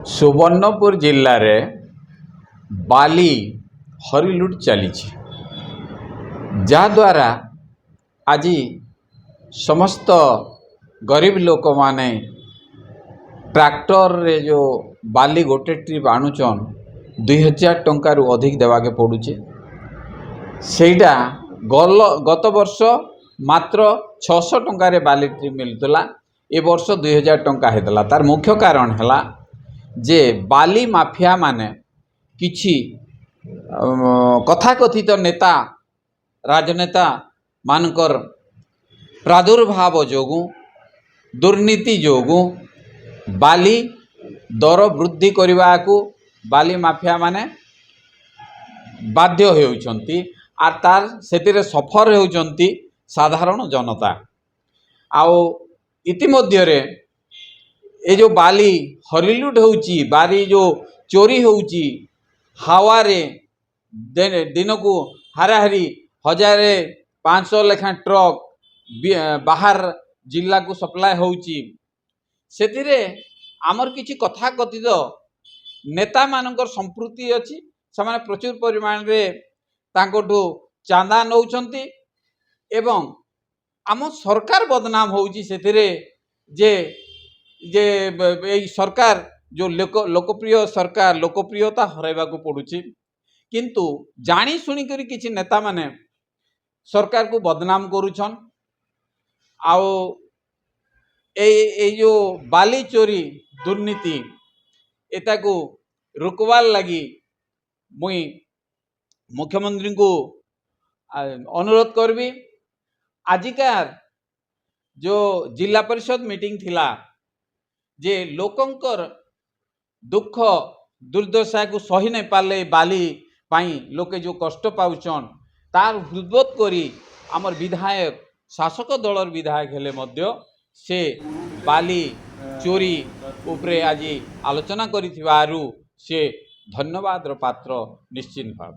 सुवर्णपुर जिल्ला रे बाली हरिलुट चली जहाद्वारा आज समस्त गरीब लोक माने ट्रैक्टर रे जो बाली गोटे ट्रिप आणुचन 2000 टंका रु अधिक देवाके पड़ुचे। सेटा गत वर्ष मात्र 600 टंका रे बाली ट्रिप मिलतला, ए वर्ष 2000 टंका हेतला। तार मुख्य कारण हला जे बाली माफिया माने किछि कथाकथित नेता राजनेता मानकर प्रादुर्भाव जोगु दुर्नीति जोगु बाली दर वृद्धि करने को बाली माफिया माने बाध्य होउछंती आर तार सेतिरे सफर होउछंती साधारण जनता। आओ इतिमध्य रे ए जो बाली हरिलुट होउची, बारी जो चोरी होउची हावा रे दिन को हाराहारी 1500 लेखा ट्रक बाहर जिला को सप्लाय होउची। सेतिरे आमर किछि कथा कथित नेता मानकर संपृक्ति अछि। समाने प्रचुर परिमाण रे तांकोटू चांदा नौछंती एवं आम सरकार बदनाम होउची। सेतिरे जे जे ए सरकार जो लोकप्रिय सरकार लोकप्रियता हराइबा को पड़ुची, किंतु जानी सुनी करी किछि नेता माने सरकार को बदनाम करूछन। आओ ए जो बाली चोरी दुर्नीति एता को रुकवार लगी मुई मुख्यमंत्री को अनुरोध करबी। आजिकार जो जिला परिषद मीटिंग थिला जे लोकंकर दुख दुर्दशा को सही नहीं पाले बाली पाई लोके जो कष्ट पाउछन तार हृदबोध करी आमर विधायक शासक दलर विधायक हेले मध्य से बाली चोरी उपरे आज आलोचना करिथिबारु से धन्यवाद पात्र निश्चित भाव।